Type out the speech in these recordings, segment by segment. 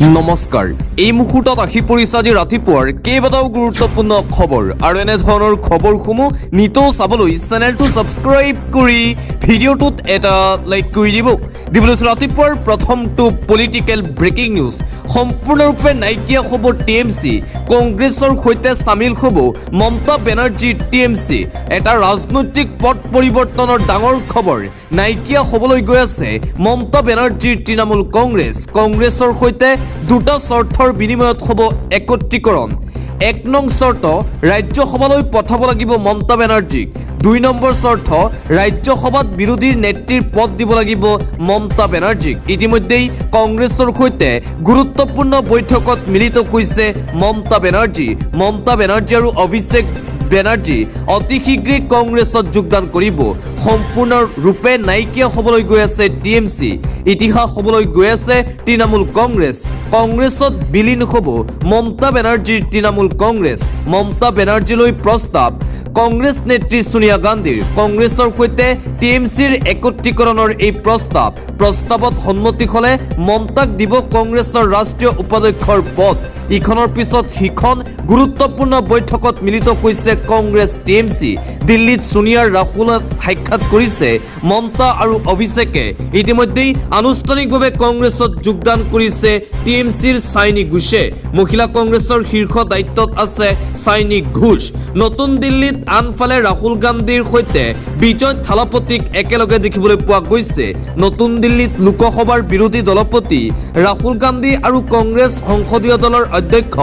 নমস্কাৰ এই মুহূৰ্তত আহি পৰিছে আজি ৰাতিপুৱাৰ কেইবাটাও গুৰুত্বপূৰ্ণ খবৰ আৰু এনে ধৰণৰ খবৰসমূহ নিতৌ চাবলৈ চেনেলটো ছাবস্ক্ৰাইব কৰি ভিডিঅ'টোত এটা লাইক কৰি দিবলৈ ৰাতিপুৱাৰ প্ৰথমটো পলিটিকেল ব্ৰেকিং নিউজ সম্পূৰ্ণৰূপে নাইকিয়া হ'ব টিএমচি কংগ্ৰেছৰ সৈতে চামিল হ'ব মমতা বেনাৰ্জী টিএমচি এটা ৰাজনৈতিক পট পৰিৱৰ্তনৰ ডাঙৰ খবৰ নাইকিয়া হ'বলৈ গৈ আছে মমতা বেনাৰ্জীৰ তৃণমূল কংগ্ৰেছৰ সৈতে দুটা চৰ্তৰ বিনিময়ত হ'ব একত্ৰীকৰণ এক নং চৰ্ত ৰাজ্যসভালৈ পঠাব লাগিব মমতা বেনাৰ্জীক দুই নম্বৰ চৰ্ত ৰাজ্যসভাত বিৰোধীৰ নেত্ৰীৰ পদ দিব লাগিব মমতা বেনাৰ্জীক ইতিমধ্যেই কংগ্ৰেছৰ সৈতে গুৰুত্বপূৰ্ণ বৈঠকত মিলিত হৈছে মমতা বেনাৰ্জী আৰু অভিষেক বেনাৰ্জী অতি শীঘ্ৰে কংগ্ৰেছত যোগদান কৰিব সম্পূৰ্ণৰূপে নাইকিয়া হ'বলৈ গৈ আছে টিএমচি ইতিহাস হ'বলৈ গৈ আছে তৃণমূল কংগ্ৰেছত বিলীন হ'ব মমতা বেনাৰ্জীৰ তৃণমূল মমতা বেনাৰ্জীলৈ প্ৰস্তাৱ কংগ্ৰেছ নেত্ৰী সোনিয়া গান্ধীৰ কংগ্ৰেছৰ সৈতে টিএমচিৰ একত্ৰীকৰণৰ এই প্ৰস্তাৱত সন্মতি হ'লে মমতাক দিব কংগ্ৰেছৰ ৰাষ্ট্ৰীয় উপাধ্যক্ষৰ পদ ইখনৰ পিছত সিখন গুৰুত্বপূৰ্ণ বৈঠকত মিলিত হৈছে কংগ্ৰেছ টিএমচি দিল্লীত সোনিয়াৰ ৰাহুলত সাক্ষাৎ কৰিছে মমতা আৰু অভিষেকে ইতিমধ্যেই আনুষ্ঠানিকভাৱে কংগ্ৰেছত যোগদান কৰিছে টিএমচিৰ চাইনী ঘোষে মহিলা কংগ্ৰেছৰ শীৰ্ষ দায়িত্বত আছে চাইনী ঘোষ নতুন দিল্লীত আনফালে ৰাহুল গান্ধীৰ সৈতে বিজয় থালাপতিক একেলগে দেখিবলৈ পোৱা গৈছে নতুন দিল্লীত লোকসভাৰ বিৰোধী দলপতি ৰাহুল গান্ধী আৰু কংগ্ৰেছ সংসদীয় দলৰ অধ্যক্ষ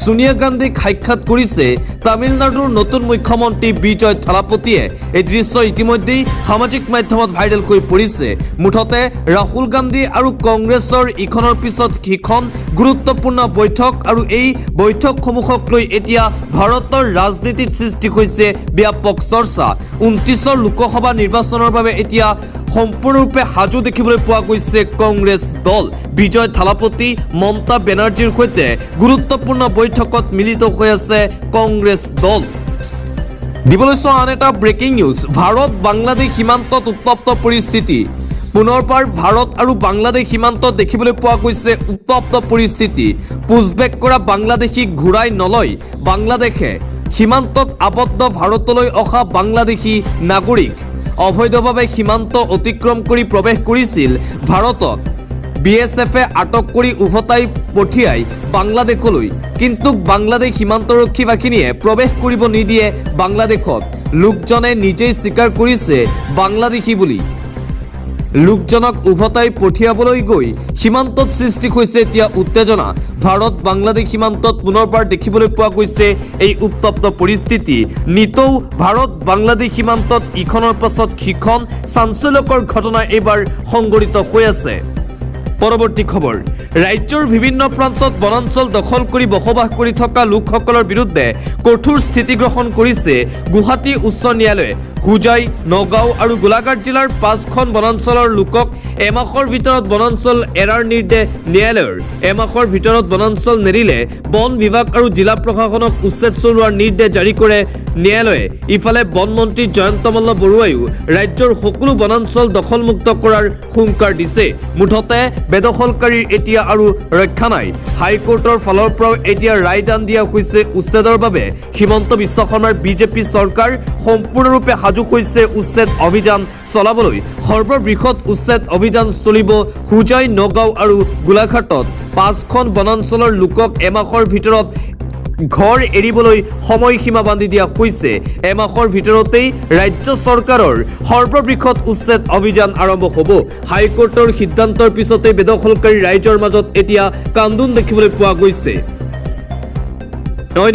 সোনিয়া গান্ধীক সাক্ষাৎ কৰিছে তামিলনাডুৰ নতুন মুখ্যমন্ত্ৰী বিজয় থালাপতিয়ে এই দৃশ্য ইতিমধ্যেই সামাজিক মাধ্যমত ভাইৰেল হৈ পৰিছে মুঠতে ৰাহুল গান্ধী আৰু কংগ্ৰেছৰ ইখনৰ পিছত সিখন গুৰুত্বপূৰ্ণ বৈঠক আৰু এই বৈঠকসমূহক লৈ এতিয়া ভাৰতৰ ৰাজনীতিত সৃষ্টি হৈছে ব্যাপক চৰ্চা 29ৰ লোকসভা নিৰ্বাচনৰ বাবে এতিয়া সম্পূৰ্ণৰূপে সাজু দেখিবলৈ পোৱা গৈছে কংগ্ৰেছ দল বিজয় থালাপতি মমতা বেনাৰ্জীৰ সৈতে গুৰুত্বপূৰ্ণ বৈঠকত মিলিত হৈ আছে কংগ্ৰেছ দল দিবলৈ আন এটা ব্ৰেকিং নিউজ ভাৰত বাংলাদেশ সীমান্তত উত্তপ্ত পৰিস্থিতি পুনৰবাৰ ভাৰত আৰু বাংলাদেশ সীমান্তত দেখিবলৈ পোৱা গৈছে উত্তপ্ত পৰিস্থিতি পুছবেক কৰা বাংলাদেশীক ঘূৰাই নলয় বাংলাদেশে সীমান্তত আবদ্ধ ভাৰতলৈ অহা বাংলাদেশী নাগৰিক অবৈধভাৱে সীমান্ত অতিক্ৰম কৰি প্ৰৱেশ কৰিছিল ভাৰতত বিএছএফে আটক কৰি উভতাই পঠিয়াই বাংলাদেশলৈ কিন্তু বাংলাদেশ সীমান্তৰক্ষী বাহিনীয়ে প্ৰৱেশ কৰিব নিদিয়ে বাংলাদেশত লোকজনে নিজেই স্বীকাৰ কৰিছে বাংলাদেশী বুলি লোকজনক উভতাই পঠিয়াবলৈ গৈ সীমান্তত সৃষ্টি হৈছে এতিয়া উত্তেজনা ভাৰত বাংলাদেশ সীমান্তত পুনৰবাৰ দেখিবলৈ পোৱা গৈছে এই উত্তপ্ত পৰিস্থিতি নিতৌ ভাৰত বাংলাদেশ সীমান্তত ইখনৰ পাছত সিখন চাঞ্চল্যকৰ ঘটনা এইবাৰ সংঘটিত হৈ আছে পৰৱৰ্তী খবৰ ৰাজ্যৰ বিভিন্ন প্ৰান্তত বনাঞ্চল দখল কৰি বসবাস কৰি থকা লোকসকলৰ বিৰুদ্ধে কঠোৰ স্থিতি গ্ৰহণ কৰিছে গুৱাহাটী উচ্চ ন্যায়ালয়ে হুজাই নগাঁও আৰু গোলাঘাট জিলাৰ 5খন বনাঞ্চলৰ লোকক এমাহৰ ভিতৰত বনাঞ্চল এৰাৰ নিৰ্দেশ ন্যায়ালয়ৰ এমাহৰ ভিতৰত বনাঞ্চল নেৰিলে বন বিভাগ আৰু জিলা প্ৰশাসনক উচ্ছেদ চলোৱাৰ নিৰ্দেশ জাৰি কৰে ন্যায়ালয়ে ইফালে বন মন্ত্ৰী জয়ন্ত মল্ল বৰুৱাইও ৰাজ্যৰ সকলো বনাঞ্চল দখলমুক্ত কৰাৰ হুংকাৰ দিছে মুঠতে বেদখলকাৰীৰ এতিয়া আৰু ৰক্ষা নাই হাইকোৰ্টৰ ফালৰ পৰাও এতিয়া ৰায়দান দিয়া হৈছে উচ্ছেদৰ বাবে হিমন্ত বিশ্ব শৰ্মাৰ বিজেপি চৰকাৰ সম্পূৰ্ণৰূপে সাজু হৈছে উচ্ছেদ অভিযান চলাবলৈ সৰ্ববৃহৎ উচ্ছেদ অভিযান চলিব হুজাই নগাঁও আৰু গোলাঘাটত 5খন বনাঞ্চলৰ লোকক এমাহৰ ভিতৰত ঘৰ এৰিবলৈ সময়সীমা বান্ধি দিয়া হৈছে এমাহৰ ভিতৰতেই ৰাজ্য চৰকাৰৰ সৰ্ববৃহৎ উচ্ছেদ অভিযান আৰম্ভ হ'ব হাইকোৰ্টৰ সিদ্ধান্তৰ পিছতে বেদখলকাৰী ৰাইজৰ মাজত এতিয়া কান্দোন দেখিবলৈ পোৱা গৈছে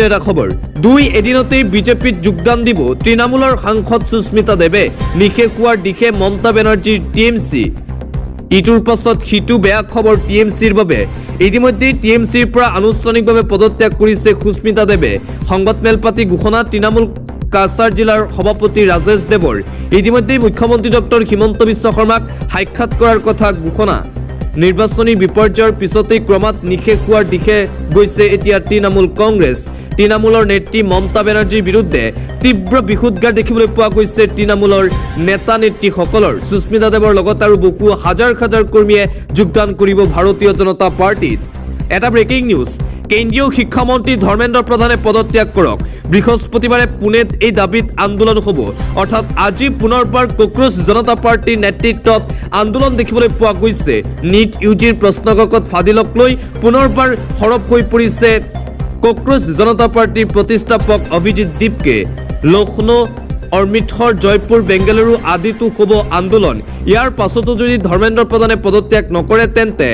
এটা খবৰ এদিনতেই বিজেপিত যোগদান দিব তৃণমূলৰ সাংসদ সুস্মিতা দেৱে নিশেষ হোৱাৰ দিশে মমতা বেনাৰ্জীৰ টিএমচি ইটোৰ পাছত সিটো বেয়া খবৰ টিএমচিৰ বাবে ইতিমধ্যে টিএমচিৰ পৰা আনুষ্ঠানিকভাৱে পদত্যাগ কৰিছে সুস্মিতা দেৱে সংবাদমেল পাতি ঘোষণা তৃণমূল কাছাৰ জিলাৰ সভাপতি ৰাজেশ দেৱৰ ইতিমধ্যে মুখ্যমন্ত্ৰী ডক্টৰ হিমন্ত বিশ্ব শৰ্মাক সাক্ষাৎ কৰাৰ কথা ঘোষণা নিৰ্বাচনী বিপৰ্যয়ৰ পিছতেই ক্ৰমাৎ নিশেষ হোৱাৰ দিশে গৈছে এতিয়া তৃণমূলৰ নেত্ৰী মমতা বেনাৰ্জীৰ বিৰুদ্ধে তীব্ৰ বিক্ষোভগাৰ দেখিবলৈ পোৱা গৈছে তৃণমূলৰ নেতা নেত্ৰীসকলৰ সুস্মিতা দেৱৰ লগত আৰু বহু হাজাৰ হাজাৰ কৰ্মীয়ে যোগদান কৰিব ভাৰতীয় জনতা পাৰ্টিত এটা ব্ৰেকিং নিউজ। কেন্দ্ৰীয় শিক্ষামন্ত্ৰী ধৰ্মেন্দ্ৰ প্ৰধানে পদত্যাগ কৰক। বৃহস্পতিবাৰে পুনেত এই দাবীত আন্দোলন হ'ব। অৰ্থাৎ আজি পুনৰবাৰ কক্ৰোচ জনতা পাৰ্টীৰ নেতৃত্বত আন্দোলন দেখিবলৈ পোৱা গৈছে। নিট ইউজিৰ প্ৰশ্নকাকত ফাদিলক লৈ পুনৰবাৰ সৰব হৈ পৰিছে কক্ৰোচ জনতা পাৰ্টীৰ প্ৰতিষ্ঠাপক অভিজিৎ দীপকে। লক্ষ্ণৌ, অমৃতসৰ, জয়পুৰ, বেংগালুৰু আদিতো হ'ব আন্দোলন। ইয়াৰ পাছতো যদি ধৰ্মেন্দ্ৰ প্ৰধানে পদত্যাগ নকৰে তেন্তে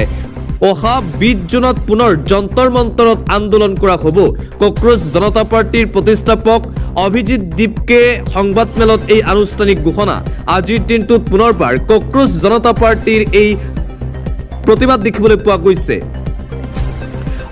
অহা 20 জুনত পুনৰ যন্তৰ মন্তৰত আন্দোলন কৰা হ'ব। কক্ৰোচ জনতা পাৰ্টীৰ প্ৰতিষ্ঠাপক অভিজিৎ দীপকে সংবাদমেলত এই আনুষ্ঠানিক ঘোষণা। আজিৰ দিনটোত পুনৰবাৰ কক্ৰোচ জনতা পাৰ্টীৰ এই প্ৰতিবাদ দেখিবলৈ পোৱা গৈছে।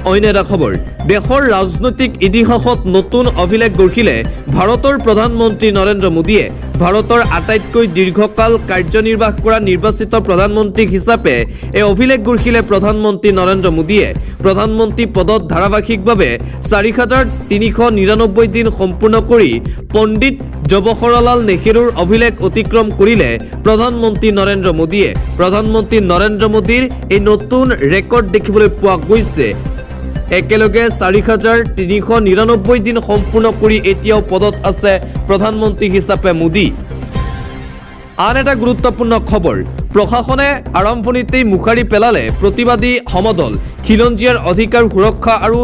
অন্য এটা খবৰ, দেশৰ ৰাজনৈতিক ইতিহাসত নতুন অভিলেখ গঢ়িলে ভাৰতৰ প্ৰধানমন্ত্ৰী নৰেন্দ্ৰ মোদীয়ে। ভাৰতৰ আটাইতকৈ দীৰ্ঘকাল কাৰ্যনিৰ্বাহ কৰা নিৰ্বাচিত প্ৰধানমন্ত্ৰী হিচাপে এই অভিলেখ গঢ়িলে প্ৰধানমন্ত্ৰী নৰেন্দ্ৰ মোদীয়ে। প্ৰধানমন্ত্ৰী পদত ধাৰাবাহিকভাৱে 4399 দিন সম্পূৰ্ণ কৰি পণ্ডিত জৱাহৰলাল নেহৰুৰ অভিলেখ অতিক্ৰম কৰিলে প্ৰধানমন্ত্ৰী নৰেন্দ্ৰ মোদীয়ে। প্ৰধানমন্ত্ৰী নৰেন্দ্ৰ মোদীৰ এই নতুন ৰেকৰ্ড দেখিবলৈ পোৱা গৈছে। একেলগে 4399 দিন সম্পূৰ্ণ কৰি এতিয়াও পদত আছে প্ৰধানমন্ত্ৰী হিচাপে মোদী। আন এটা গুৰুত্বপূৰ্ণ খবৰ, প্ৰশাসনে আৰম্ভণিতেই মুখাৰি পেলালে প্ৰতিবাদী সমদল। খিলঞ্জীয়াৰ অধিকাৰ সুৰক্ষা আৰু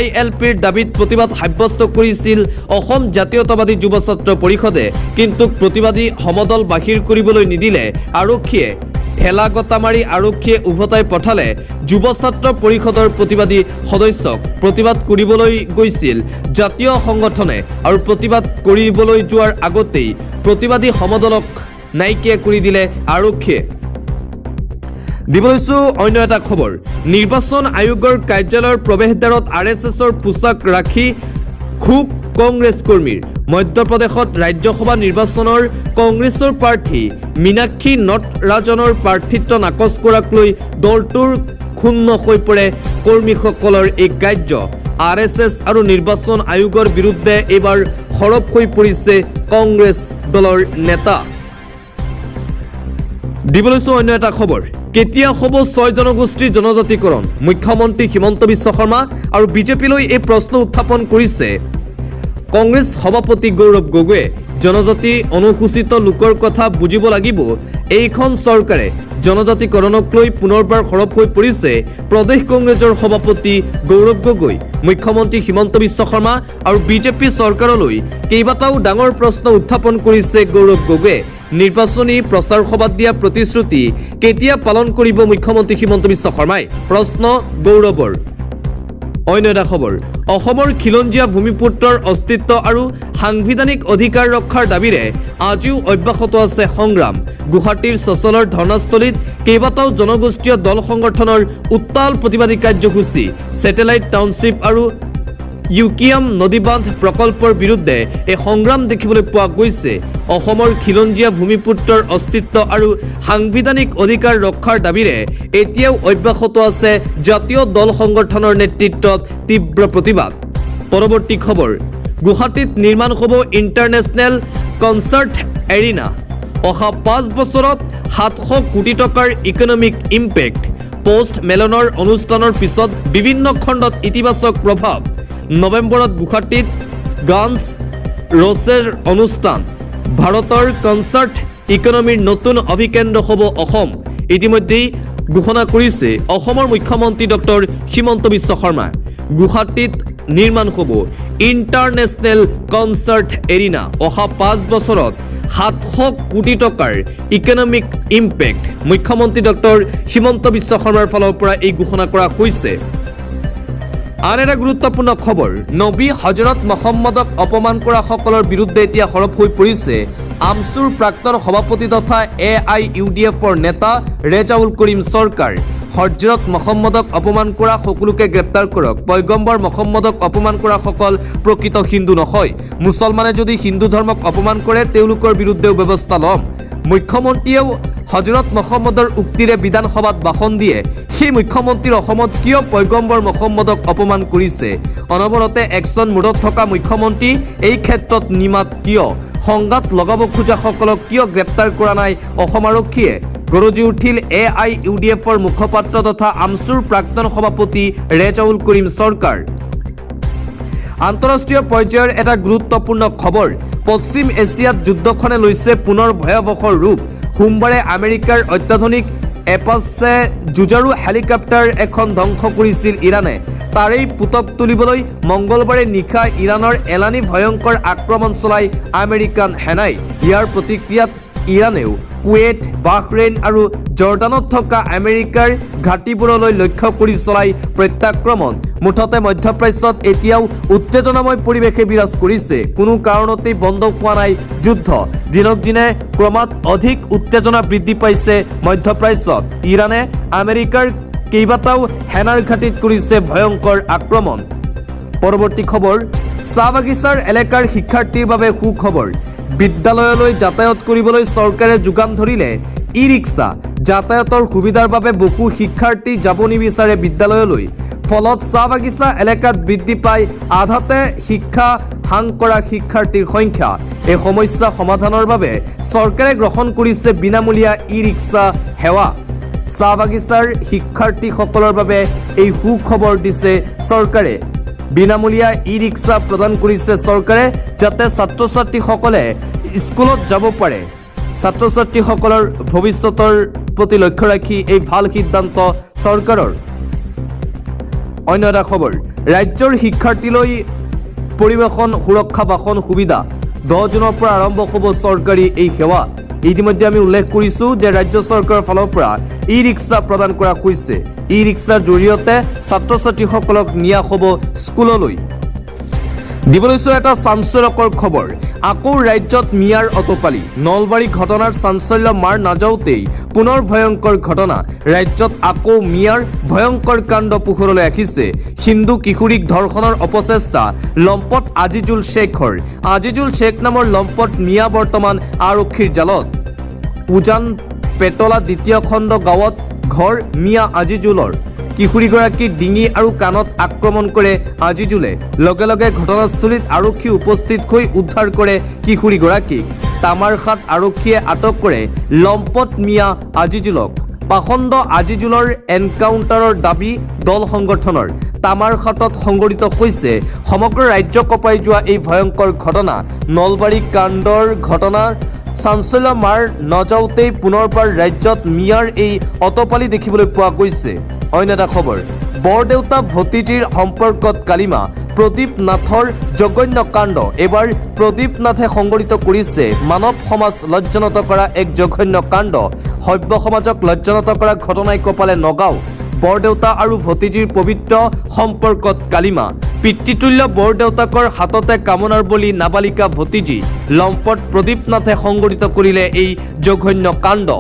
ILPৰ দাবীত প্ৰতিবাদ সাব্যস্ত কৰিছিল অসম জাতীয়তাবাদী যুৱ ছাত্ৰ পৰিষদে। কিন্তু প্ৰতিবাদী সমদল বাহিৰ কৰিবলৈ নিদিলে আৰক্ষীয়ে। ঠেলা গতা মাৰি আৰক্ষীয়ে উভতাই পঠালে যুৱ ছাত্ৰ পৰিষদৰ প্ৰতিবাদী সদস্যক। প্ৰতিবাদ কৰিবলৈ গৈছিল জাতীয় সংগঠনে আৰু প্ৰতিবাদ কৰিবলৈ যোৱাৰ আগতেই প্ৰতিবাদী সমদলক নাইকিয়া কৰি দিলে আৰক্ষীয়ে। দিবলৈছো অন্য এটা খবৰ, নিৰ্বাচন আয়োগৰ কাৰ্যালয়ৰ প্ৰৱেশদ্বাৰত RSSৰ পোছাক ৰাখি ক্ষোভ কংগ্ৰেছ কৰ্মীৰ। মধ্যপ্ৰদেশত ৰাজ্যসভা নিৰ্বাচনৰ কংগ্ৰেছৰ প্ৰাৰ্থী মীনাক্ষী নটৰাজনৰ প্ৰাৰ্থিত্ব নাকচ কৰাক লৈ দলটোৰ ক্ষুণ্ণ হৈ পৰে কৰ্মীসকলৰ এই কাৰ্য। RSS আৰু নিৰ্বাচন আয়োগৰ বিৰুদ্ধে এইবাৰ সৰব হৈ পৰিছে কংগ্ৰেছ দলৰ নেতা। দিবলৈছো অন্য এটা খবৰ, কেতিয়া হ'ব 6 জনগোষ্ঠীৰ জনজাতিকৰণ? মুখ্যমন্ত্ৰী হিমন্ত বিশ্ব শৰ্মা আৰু বিজেপিলৈ এই প্ৰশ্ন উত্থাপন কৰিছে কংগ্ৰেছ সভাপতি গৌৰৱ গগৈয়ে। জনজাতি অনুসূচিত লোকৰ কথা বুজিব লাগিব। এইখন চৰকাৰে জনজাতিকৰণক লৈ পুনৰবাৰ সৰব হৈ পৰিছে প্ৰদেশ কংগ্ৰেছৰ সভাপতি গৌৰৱ গগৈ। মুখ্যমন্ত্ৰী হিমন্ত বিশ্ব শৰ্মা আৰু বিজেপি চৰকাৰলৈ কেইবাটাও ডাঙৰ প্ৰশ্ন উত্থাপন কৰিছে গৌৰৱ গগৈয়ে। নিৰ্বাচনী প্ৰচাৰ সভাত দিয়া প্ৰতিশ্ৰুতি কেতিয়া পালন কৰিব মুখ্যমন্ত্ৰী হিমন্ত বিশ্ব শৰ্মাই? প্ৰশ্ন গৌৰৱৰ। অন্য এটা খবৰ, অসমৰ খিলঞ্জীয়া ভূমিপুত্ৰৰ অস্তিত্ব আৰু সাংবিধানিক অধিকাৰ ৰক্ষাৰ দাবীৰে আজিও অব্যাহত আছে সংগ্ৰাম। গুৱাহাটীৰ চচলৰ ধৰ্ণাস্থলীত কেইবাটাও জনগোষ্ঠীয় দল সংগঠনৰ উত্তাল প্ৰতিবাদী কাৰ্যসূচী। ছেটেলাইট টাউনশ্বিপ আৰু ইউকিয়াম নদীবান্ধ প্ৰকল্পৰ বিৰুদ্ধে এই সংগ্ৰাম দেখিবলৈ পোৱা গৈছে। অসমৰ খিলঞ্জীয়া ভূমিপুত্ৰৰ অস্তিত্ব আৰু সাংবিধানিক অধিকাৰ ৰক্ষাৰ দাবীৰে এতিয়াও অব্যাহত আছে জাতীয় দল সংগঠনৰ নেতৃত্বত তীব্ৰ প্ৰতিবাদ। পৰৱৰ্তী খবৰ, গুৱাহাটীত নিৰ্মাণ হ'ব ইণ্টাৰনেশ্যনেল কনচাৰ্ট এৰিনা। অহা 5 বছৰত 700 কোটি টকাৰ ইকনমিক ইম্পেক্ট। পোষ্ট মেলনৰ অনুষ্ঠানৰ পিছত বিভিন্ন খণ্ডত ইতিবাচক প্ৰভাৱ। নৱেম্বৰত গুৱাহাটীত গানছ ৰ'চেৰ অনুষ্ঠান। ভাৰতৰ কনচাৰ্ট ইকনমিৰ নতুন অভিকেন্দ্ৰ হ'ব অসম। ইতিমধ্যেই ঘোষণা কৰিছে অসমৰ মুখ্যমন্ত্ৰী ডক্টৰ হিমন্ত বিশ্ব শৰ্মা। গুৱাহাটীত নিৰ্মাণ হ'ব ইণ্টাৰনেশ্যনেল কনচাৰ্ট এৰিনা। অহা 5 বছৰত 700 কোটি টকাৰ ইকনমিক ইম্পেক্ট। মুখ্যমন্ত্ৰী ডক্টৰ হিমন্ত বিশ্ব শৰ্মাৰ ফালৰ পৰা এই ঘোষণা কৰা হৈছে। আন এটা গুৰুত্বপূৰ্ণ খবৰ, নবী হজৰত মহম্মদক অপমান কৰা সকলৰ বিৰুদ্ধে এতিয়া সৰব হৈ পৰিছে আমছুৰ প্ৰাক্তন সভাপতি তথা AIUDFৰ নেতা ৰেজাউল কৰিম চৰকাৰ। হজৰত মহম্মদক অপমান কৰা সকলোকে গ্ৰেপ্তাৰ কৰক। পয়গম্বৰ মহম্মদক অপমান কৰা সকল প্ৰকৃত হিন্দু নহয়। মুছলমানে যদি হিন্দু ধৰ্মক অপমান কৰে তেওঁলোকৰ বিৰুদ্ধেও ব্যৱস্থা ল'ম। মুখ্যমন্ত্ৰীয়েও হজৰত মহম্মদৰ উক্তিৰে বিধানসভাত ভাষণ দিয়ে। সেই মুখ্যমন্ত্ৰীৰ অসমত কিয় পয়গম্বৰ মহম্মদক অপমান কৰিছে? অনবৰতে একশ্যন মোডত থকা মুখ্যমন্ত্ৰী এই ক্ষেত্ৰত নিমাত কিয়? সংঘাত লগাব খোজা সকলক কিয় গ্ৰেপ্তাৰ কৰা নাই অসম আৰক্ষীয়ে? গৰজি উঠিল AIUDFৰ মুখপাত্ৰ তথা আমছুৰ প্ৰাক্তন সভাপতি ৰেজাউল কৰিম চৰকাৰ। আন্তঃৰাষ্ট্ৰীয় পৰ্যায়ৰ এটা গুৰুত্বপূৰ্ণ খবৰ। পশ্চিম এছিয়াত যুদ্ধখনে লৈছে পুনৰ ভয়াৱহ ৰূপ। সোমবাৰে আমেৰিকাৰ অত্যাধুনিক এপাচে যুঁজাৰু হেলিকপ্টাৰ এখন ধ্বংস কৰিছিল ইৰাণে। তাৰেই পুতক তুলিবলৈ মঙ্গলবাৰে নিশা ইৰাণৰ এলানি ভয়ংকৰ আক্ৰমণ চলাই আমেৰিকান সেনাই। ইয়াৰ প্ৰতিক্ৰিয়াত ইৰাণেও কুৱেইট, বাহৰেইন আৰু জৰ্ডানত থকা আমেৰিকাৰ ঘাটিবোৰলৈ লক্ষ্য কৰি চলাই প্ৰত্যাক্ৰমণ। মুঠতে মধ্যপ্ৰাচ্যত এতিয়াও উত্তেজনাময় পৰিৱেশে বিৰাজ কৰিছে। কোনো কাৰণতেই বন্ধ হোৱা নাই যুদ্ধ। দিনক দিনে ক্ৰমাৎ অধিক উত্তেজনা বৃদ্ধি পাইছে মধ্যপ্ৰাচ্যত। ইৰাণে আমেৰিকাৰ কেইবাটাও সেনাৰ ঘাটিত কৰিছে ভয়ংকৰ আক্ৰমণ। পৰৱৰ্তী খবৰ, চাহ বাগিচাৰ এলেকাৰ শিক্ষাৰ্থীৰ বাবে সুখবৰ। বিদ্যালয়লৈ যাতায়াত কৰিবলৈ চৰকাৰে যোগান ধৰিলে ই-ৰিক্সা। যাতায়াতৰ সুবিধাৰ বাবে বহু শিক্ষাৰ্থী যাব নিবিচাৰে বিদ্যালয়লৈ। ফলত চাহ বাগিচা এলেকাত বৃদ্ধি পাই আধাতে শিক্ষা হাং কৰা শিক্ষাৰ্থীৰ সংখ্যা। এই সমস্যা সমাধানৰ বাবে চৰকাৰে গ্ৰহণ কৰিছে বিনামূলীয়া ই-ৰিক্সা সেৱা। চাহ বাগিচাৰ শিক্ষাৰ্থীসকলৰ বাবে এই সুখবৰ দিছে চৰকাৰে। বিনামূলীয়া ই-ৰিক্সা প্ৰদান কৰিছে চৰকাৰে, যাতে ছাত্ৰ ছাত্ৰীসকলে স্কুলত যাব পাৰে। ছাত্ৰ ছাত্ৰীসকলৰ ভৱিষ্যতৰ প্ৰতি লক্ষ্য ৰাখি এই ভাল সিদ্ধান্ত চৰকাৰৰ। অন্য এটা খবৰ, ৰাজ্যৰ শিক্ষাৰ্থীলৈ পৰিৱেশন সুৰক্ষা বাহন সুবিধা। 10 জুনৰ পৰা আৰম্ভ হ'ব চৰকাৰী এই সেৱা। ইতিমধ্যে আমি উল্লেখ কৰিছোঁ যে ৰাজ্য চৰকাৰৰ ফালৰ পৰা ই-ৰিক্সা প্ৰদান কৰা হৈছে। ই-ৰিক্সাৰ জৰিয়তে ছাত্ৰ ছাত্ৰীসকলক নিয়া হ'ব স্কুললৈ। দিবলৈছোঁ এটা চাঞ্চল্যকৰ খবৰ। আকৌ ৰাজ্যত মিয়াৰ অতপালি। নলবাৰী ঘটনাৰ চাঞ্চল্য মাৰ নাযাওঁতেই পুনৰ ভয়ংকৰ ঘটনা। ৰাজ্যত আকৌ মিয়াৰ ভয়ংকৰ কাণ্ড পোহৰলৈ আহিছে। হিন্দু কিশোৰীক ধৰ্ষণৰ অপচেষ্টা লম্পট আজিজুল শ্বেখৰ। আজিজুল শ্বেখ নামৰ লম্পট মিয়া বৰ্তমান আৰক্ষীৰ জালত। উজান পেটলা দ্বিতীয় খণ্ড গাঁৱত ঘৰ মিয়া আজিজুলৰ। কিশোৰীগৰাকীৰ ডিঙি আৰু কাণত আক্ৰমণ কৰে আজিজুলে। লগে লগে ঘটনাস্থলীত আৰক্ষী উপস্থিত হৈ উদ্ধাৰ কৰে কিশোৰীগৰাকীক। তামাৰঘাট আৰক্ষীয়ে আটক কৰে লম্পট মিয়া আজিজুলক। পাখণ্ড আজিজুলৰ এনকাউণ্টাৰৰ দাবী দল সংগঠনৰ। তামাৰঘাটত সংঘটিত হৈছে সমগ্ৰ ৰাজ্য কঁপাই যোৱা এই ভয়ংকৰ ঘটনা। নলবাৰী কাণ্ডৰ ঘটনাৰ চাঞ্চল্য মাৰ নাযাওঁতেই পুনৰবাৰ ৰাজ্যত মিয়াৰ এই অতপালি দেখিবলৈ পোৱা গৈছে। অন্য এটা খবৰ, বৰদেউতা ভতিজীৰ সম্পৰ্কত কালিমা। প্ৰদীপ নাথৰ জঘন্য কাণ্ড। এইবাৰ প্ৰদীপ নাথে সংঘটিত কৰিছে মানৱ সমাজ লজ্জানত কৰা এক জঘন্য কাণ্ড। সভ্য সমাজক লজ্জানত কৰা ঘটনাই কপালে নগাঁও। বৰদেউতা আৰু ভতিজীৰ পবিত্ৰ সম্পৰ্কত কালিমা। পিতৃতুল্য বৰদেউতাকৰ হাততে কামনাৰ বলি নাবালিকা ভতিজী লম্পট প্ৰদীপ নাথে সংঘটিত কৰিলে এই জঘন্য কাণ্ড।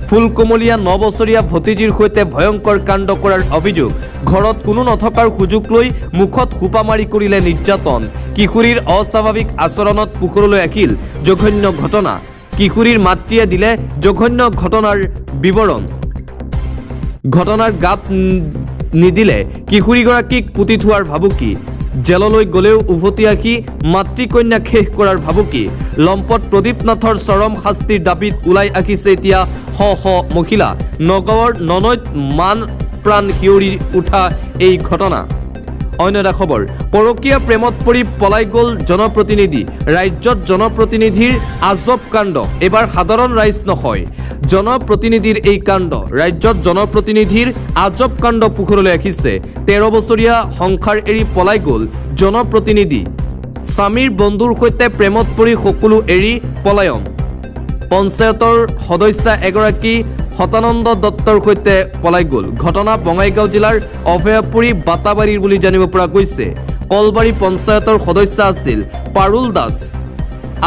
ফুলকুমলীয়া 9 বছৰীয়া ভতিজীৰ সৈতে ভয়ংকৰ কাণ্ড কৰাৰ অভিযোগ। ঘৰত কোনো নথকাৰ সুযোগ লৈ মুখত সোপা মাৰি কৰিলে নিৰ্যাতন। কিশোৰীৰ অস্বাভাৱিক আচৰণত পোহৰলৈ আহিল জঘন্য ঘটনা। কিশোৰীৰ মাতৃয়ে দিলে জঘন্য ঘটনাৰ বিৱৰণ। ঘটনাৰ গাত নিদিলে কিশোৰীগৰাকীক পুতি থোৱাৰ ভাবুকি। জেললৈ গ'লেও উভতি আহি মাতৃকন্যাক শেষ কৰাৰ ভাবুকি। লম্পট প্ৰদীপ নাথৰ চৰম শাস্তিৰ দাবীত ওলাই আহিছে এতিয়া শ শ মহিলা। নগাঁৱৰ ননৈত মান প্ৰাণ শিয়ৰি উঠা এই ঘটনা। অন্য এটা খবৰ, পৰকীয়া প্ৰেমত পৰি পলাই গ'ল জনপ্ৰতিনিধি। ৰাজ্যত জনপ্ৰতিনিধিৰ আজব কাণ্ড। এইবাৰ সাধাৰণ ৰাইজ নহয়, জনপ্ৰতিনিধিৰ এই কাণ্ড। ৰাজ্যত জনপ্ৰতিনিধিৰ আজব কাণ্ড পোহৰলৈ আহিছে। 13 বছৰীয়া সংসাৰ এৰি পলাই গ'ল জনপ্ৰতিনিধি। স্বামীৰ বন্ধুৰ সৈতে প্ৰেমত পৰি সকলো এৰি পলায়ন। পঞ্চায়তৰ সদস্যা এগৰাকী শতানন্দ দত্তৰ সৈতে পলাই গ'ল। ঘটনা বঙাইগাঁও জিলাৰ অভয়াপুৰী বাটাবাৰীৰ বুলি জানিব পৰা গৈছে। কলবাৰী পঞ্চায়তৰ সদস্যা আছিল পাৰুল দাস।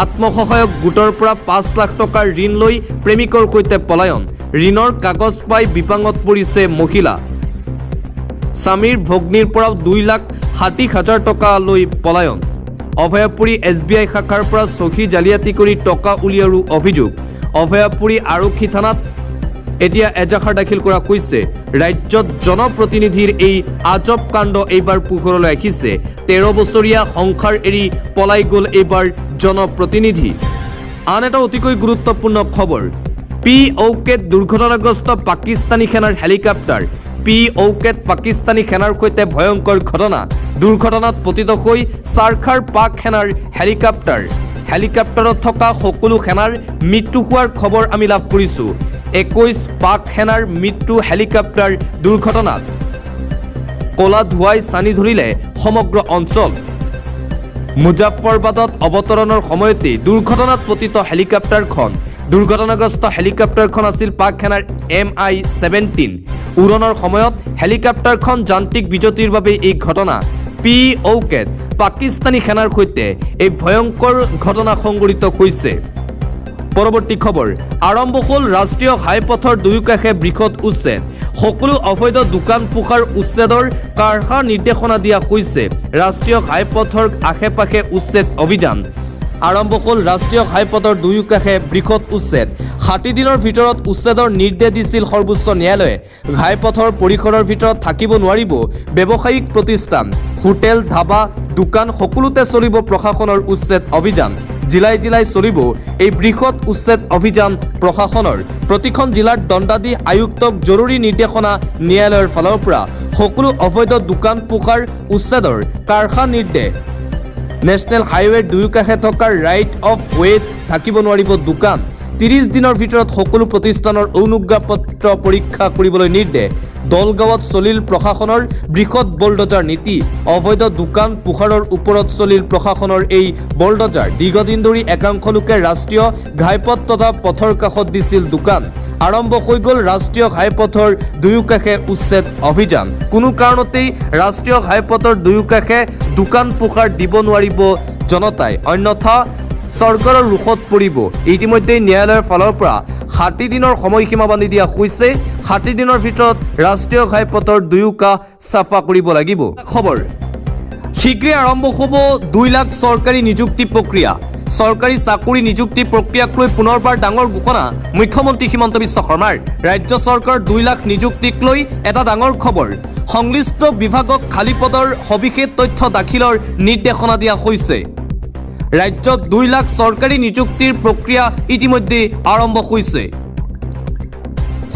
আত্মসহায়ক গোটৰ পৰা 5 লাখ টকাৰ ঋণ লৈ প্ৰেমিকৰ সৈতে পলায়ন। ঋণৰ কাগজ পাই বিপাঙত পৰিছে মহিলা। স্বামীৰ ভগ্নীৰ পৰাও 2,60,000 টকা লৈ পলায়ন। অভয়াপুৰী SBI শাখাৰ পৰা চহী জালিয়াতি কৰি টকা উলিওৱাৰো অভিযোগ। অভয়াপুৰী আৰক্ষী থানাত এতিয়া এজাহাৰ দাখিল কৰা হৈছে। ৰাজ্যত জনপ্ৰতিনিধিৰ এই আজব কাণ্ড এইবাৰ পোহৰলৈ আহিছে। 13 বছৰীয়া সংসাৰ এৰি পলাই গ'ল এইবাৰ জনপ্ৰতিনিধি। আন এটা অতিকৈ গুৰুত্বপূৰ্ণ খবৰ, POKত দুৰ্ঘটনাগ্ৰস্ত পাকিস্তানী সেনাৰ হেলিকপ্টাৰ POKত পাকিস্তানী সেনাৰ সৈতে ভয়ংকৰ ঘটনা দুৰ্ঘটনাত পতিত হৈ চাৰখাৰ পাক সেনাৰ হেলিকপ্টাৰত থকা সকলো সেনাৰ মৃত্যু হোৱাৰ খবৰ আমি লাভ কৰিছোঁ 21 পাক সেনাৰ মৃত্যু হেলিকপ্টাৰ দুৰ্ঘটনাত কলা ধুৱাই চানি ধৰিলে সমগ্ৰ অঞ্চল মুজাফ্ফৰবাদত অৱতৰণৰ সময়তে দুৰ্ঘটনাত পতিত হেলিকপ্টাৰখন দুৰ্ঘটনাগ্ৰস্ত হেলিকপ্টাৰখন আছিল পাক সেনাৰ MI-17 উৰণৰ সময়ত হেলিকপ্টাৰখন যান্ত্ৰিক বিজুতিৰ বাবে এই ঘটনা POKত পাকিস্তানী সেনাৰ সৈতে এই ভয়ংকৰ ঘটনা সংঘটিত হৈছে পৰৱৰ্তী খবৰ আৰম্ভ হ'ল ৰাষ্ট্ৰীয় ঘাইপথৰ দুয়োকাষে বৃহৎ উচ্ছেদ সকলো অবৈধ দোকান পোহাৰ উচ্ছেদৰ কাঢ়া নিৰ্দেশনা দিয়া হৈছে ৰাষ্ট্ৰীয় ঘাইপথৰ আশে-পাশে উচ্ছেদ অভিযান আৰম্ভ হ'ল ৰাষ্ট্ৰীয় ঘাইপথৰ দুয়োকাষে বৃহৎ উচ্ছেদ 60 দিনৰ ভিতৰত উচ্ছেদৰ নিৰ্দেশ দিছিল সৰ্বোচ্চ ন্যায়ালয়ে ঘাইপথৰ পৰিসৰৰ ভিতৰত থাকিব নোৱাৰিব ব্যৱসায়িক প্ৰতিষ্ঠান হোটেল ধাবা দোকান সকলোতে চলিব প্ৰশাসনৰ উচ্ছেদ অভিযান জিলাই চলিব এই বৃহৎ উচ্ছেদ অভিযান প্ৰশাসনৰ প্ৰতিখন জিলাৰ দণ্ডাধীশ আয়ুক্তক জৰুৰী নিৰ্দেশনা ন্যায়ালয়ৰ ফালৰ পৰা সকলো অবৈধ দোকান পোহাৰ উচ্ছেদৰ কাঢ়া নিৰ্দেশ নেশ্যনেল হাইৱেৰ দুয়োকাষে থকা ৰাইট অফ ৱেত থাকিব নোৱাৰিব দোকান 30 দিনৰ ভিতৰত সকলো প্ৰতিষ্ঠানৰ অনুজ্ঞাপত্ৰ পৰীক্ষা কৰিবলৈ নিৰ্দেশ দলগাঁৱত চলিল প্ৰশাসনৰ বৃহৎ বলডজাৰ নীতি অবৈধ দোকান পোহাৰৰ ওপৰত চলিল প্ৰশাসনৰ এই বলডজাৰ দীৰ্ঘদিন ধৰি একাংশ লোকে ৰাষ্ট্ৰীয় ঘাইপথ তথা পথৰ কাষত দিছিল দোকান আৰম্ভ হৈ গ'ল ৰাষ্ট্ৰীয় ঘাইপথৰ দুয়োকাষে উচ্ছেদ অভিযান কোনো কাৰণতেই ৰাষ্ট্ৰীয় ঘাইপথৰ দুয়োকাষে দোকান পোহাৰ দিব নোৱাৰিব জনতাই অন্যথা চৰকাৰৰ ৰুখত পৰিব ইতিমধ্যে ন্যায়ালয়ৰ ফালৰ পৰা 60 দিনৰ সময়সীমা বান্ধি দিয়া হৈছে 60 দিনৰ ভিতৰত ৰাষ্ট্ৰীয় ঘাইপথৰ দুয়োকাষ চাফা কৰিব লাগিব খবৰ শীঘ্ৰে আৰম্ভ হ'ব 2 লাখ চৰকাৰী নিযুক্তি প্ৰক্ৰিয়া চৰকাৰী চাকৰি নিযুক্তি প্ৰক্ৰিয়াক লৈ পুনৰবাৰ ডাঙৰ ঘোষণা মুখ্যমন্ত্ৰী হিমন্ত বিশ্ব শৰ্মাৰ ৰাজ্য চৰকাৰৰ 2 লাখ নিযুক্তিক লৈ এটা ডাঙৰ খবৰ সংশ্লিষ্ট বিভাগক খালী পদৰ সবিশেষ তথ্য দাখিলৰ নিৰ্দেশনা দিয়া হৈছে ৰাজ্যত 2 লাখ চৰকাৰী নিযুক্তিৰ প্ৰক্ৰিয়া ইতিমধ্যে আৰম্ভ হৈছে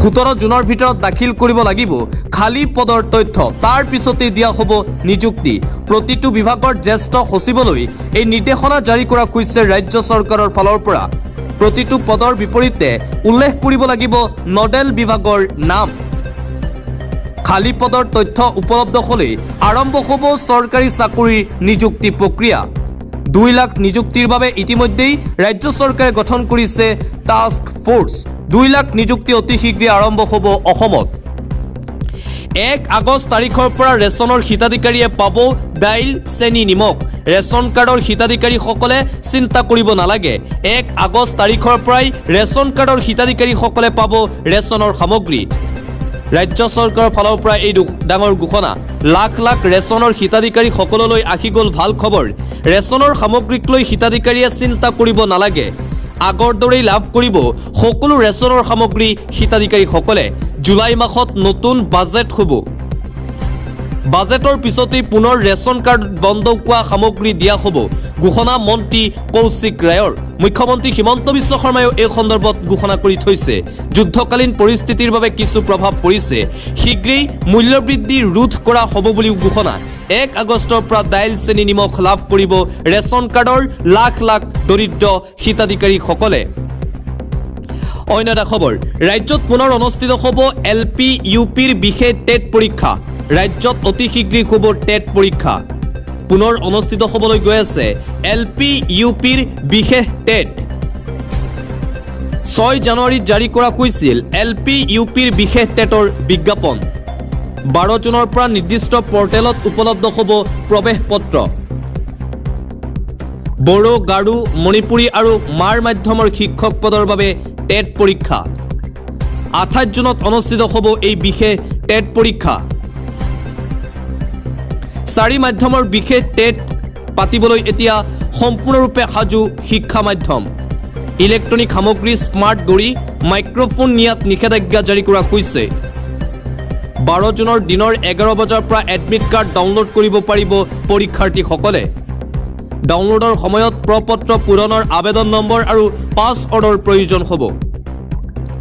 17 জুনৰ ভিতৰত দাখিল কৰিব লাগিব খালী পদৰ তথ্য তাৰ পিছতে দিয়া হ'ব নিযুক্তি প্ৰতিটো বিভাগৰ জ্যেষ্ঠ সচিবলৈ এই নিৰ্দেশনা জাৰি কৰা হৈছে ৰাজ্য চৰকাৰৰ ফালৰ পৰা প্ৰতিটো পদৰ বিপৰীতে উল্লেখ কৰিব লাগিব নডেল বিভাগৰ নাম খালী পদৰ তথ্য উপলব্ধ হ'লে আৰম্ভ হ'ব চৰকাৰী চাকৰিৰ নিযুক্তি প্ৰক্ৰিয়া 2 লাখ নিযুক্তিৰ বাবে ইতিমধ্যেই ৰাজ্য চৰকাৰে গঠন কৰিছে টাস্ক ফোৰ্স 2 লাখ নিযুক্তি অতি শীঘ্ৰে আৰম্ভ হ'ব অসমত 1 আগষ্ট তাৰিখৰ পৰা ৰেচনৰ হিতাধিকাৰীয়ে পাব দাইল চেনি নিমখ ৰেচন কাৰ্ডৰ হিতাধিকাৰীসকলে চিন্তা কৰিব নালাগে 1 আগষ্ট তাৰিখৰ পৰাই ৰেচন কাৰ্ডৰ হিতাধিকাৰীসকলে পাব ৰেচনৰ সামগ্ৰী ৰাজ্য চৰকাৰৰ ফালৰ পৰা এই ডাঙৰ ঘোষণা লাখ লাখ ৰেচনৰ হিতাধিকাৰীসকললৈ আহি গ'ল ভাল খবৰ ৰেচনৰ সামগ্ৰীক লৈ হিতাধিকাৰীয়ে চিন্তা কৰিব নালাগে আগৰ দৰেই লাভ কৰিব সকলো ৰেচনৰ সামগ্ৰী হিতাধিকাৰীসকলে জুলাই মাহত নতুন বাজেট হ'ব বাজেটৰ পিছতেই পুনৰ ৰেচন কাৰ্ড বন্ধ কৰা সামগ্ৰী দিয়া হ'ব ঘোষণা মন্ত্ৰী কৌশিক ৰায়ৰ মুখ্যমন্ত্ৰী হিমন্ত বিশ্ব শৰ্মায়ো এই সন্দৰ্ভত ঘোষণা কৰি থৈছে যুদ্ধকালীন পৰিস্থিতিৰ বাবে কিছু প্ৰভাৱ পৰিছে শীঘ্ৰেই মূল্যবৃদ্ধি ৰোধ কৰা হ'ব বুলিও ঘোষণা 1 আগষ্টৰ পৰা দাইল চেনি নিমখ লাভ কৰিব ৰেচন কাৰ্ডৰ লাখ লাখ দৰিদ্ৰ হিতাধিকাৰীসকলে অন্য এটা খবৰ ৰাজ্যত পুনৰ অনুষ্ঠিত হ'ব LP UPৰ বিশেষ টেট পৰীক্ষা ৰাজ্যত অতি শীঘ্ৰেই হ'ব টেট পৰীক্ষা পুনৰ অনুষ্ঠিত হ'বলৈ গৈ আছে LP UPৰ বিশেষ টেট 6 জানুৱাৰীত জাৰি কৰা হৈছিল LP UPৰ বিশেষ টেটৰ বিজ্ঞাপন 12 জুনৰ পৰা নিৰ্দিষ্ট পৰ্টেলত উপলব্ধ হ'ব প্ৰৱেশ পত্ৰ বড়ো গাৰু মণিপুৰী আৰু মাৰ মাধ্যমৰ শিক্ষক পদৰ বাবে টেট পৰীক্ষা 28 জুনত অনুষ্ঠিত হ'ব এই বিশেষ টেট পৰীক্ষা 4 মাধ্যমৰ বিশেষ টেট পাতিবলৈ এতিয়া সম্পূৰ্ণৰূপে সাজু শিক্ষা মাধ্যম ইলেক্ট্ৰনিক সামগ্ৰী স্মাৰ্ট গড়ি মাইক্ৰফোন নিয়াত নিষেধাজ্ঞা জাৰি কৰা হৈছে 12 জুনৰ দিনৰ 11 বজাৰ পৰা এডমিট কাৰ্ড ডাউনলোড কৰিব পাৰিব পৰীক্ষাৰ্থীসকলে ডাউনলোডৰ সময়ত প্ৰপত্ৰ পূৰণৰ আবেদন নম্বৰ আৰু পাছৱৰ্ডৰ প্ৰয়োজন হ'ব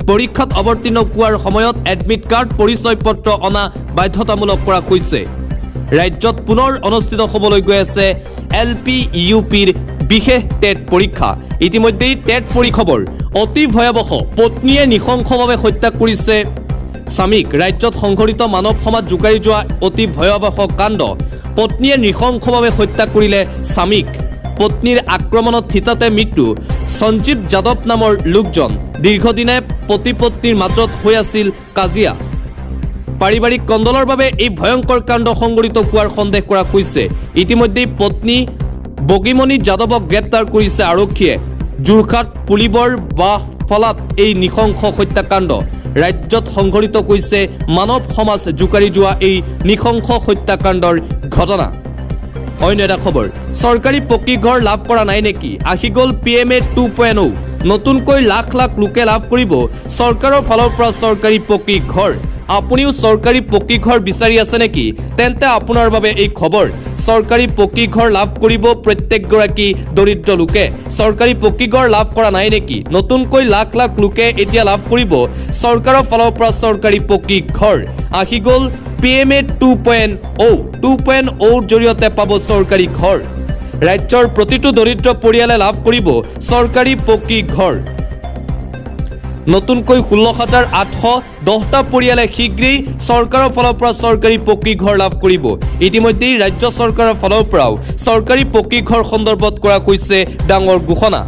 পৰীক্ষাত অৱতীৰ্ণ হোৱাৰ সময়ত এডমিট কাৰ্ড পৰিচয় পত্ৰ অনা বাধ্যতামূলক কৰা হৈছে ৰাজ্যত পুনৰ অনুষ্ঠিত হ'বলৈ গৈ আছে LP-UPৰ বিশেষ টেট পৰীক্ষা ইতিমধ্যেই টেট পৰীক্ষাৰ অতি ভয়াৱহ পত্নীয়ে নৃশংসভাৱে হত্যা কৰিছে স্বামীক ৰাজ্যত সংঘটিত মানৱ সমাজ জোকাৰি যোৱা অতি ভয়াৱহ কাণ্ড পত্নীয়ে নৃশংসভাৱে হত্যা কৰিলে স্বামীক পত্নীৰ আক্ৰমণত থিতাতে মৃত্যু সঞ্জীৱ যাদৱ নামৰ লোকজন দীৰ্ঘদিনে পতি পত্নীৰ মাজত হৈ আছিল কাজিয়া পাৰিবাৰিক কন্দলৰ বাবে এই ভয়ংকৰ কাণ্ড সংঘটিত হোৱাৰ সন্দেহ কৰা হৈছে ইতিমধ্যে পত্নী বগীমণি যাদৱক গ্ৰেপ্তাৰ কৰিছে আৰক্ষীয়ে যোৰহাট পুলিবৰ ফলাত এই নৃশংস হত্যাকাণ্ড ৰাজ্যত সংঘটিত হৈছে মানৱ সমাজ জোকাৰি যোৱা এই নৃশংস হত্যাকাণ্ডৰ ঘটনা অন্য এটা খবৰ চৰকাৰী পকী ঘৰ লাভ কৰা নাই নেকি আহি গ'ল PMA 2.0 নতুনকৈ লাখ লাখ লোকে লাভ কৰিব চৰকাৰৰ ফালৰ পৰা চৰকাৰী পকী ঘৰ আপুনিও চৰকাৰী পকী ঘৰ বিচাৰি আছে নেকি তেন্তে আপোনাৰ বাবে এই খবৰ চৰকাৰী পকী ঘৰ লাভ কৰিব প্ৰত্যেকগৰাকী দৰিদ্ৰ লোকে চৰকাৰী পকী ঘৰ লাভ কৰা নাই নেকি নতুনকৈ লাখ লাখ লোকে এতিয়া লাভ কৰিব চৰকাৰৰ ফালৰ পৰা চৰকাৰী পকী ঘৰ আহি গ'ল PMA 2.0 জৰিয়তে পাব চৰকাৰী ঘৰ ৰাজ্যৰ প্ৰতিটো দৰিদ্ৰ পৰিয়ালে লাভ কৰিব চৰকাৰী পকী ঘৰ নতুনকৈ 16,810টা পৰিয়ালে শীঘ্ৰেই চৰকাৰৰ ফালৰ পৰা চৰকাৰী পকী ঘৰ লাভ কৰিব ইতিমধ্যে ৰাজ্য চৰকাৰৰ ফালৰ পৰাও চৰকাৰী পকী ঘৰ সন্দৰ্ভত কৰা হৈছে ডাঙৰ ঘোষণা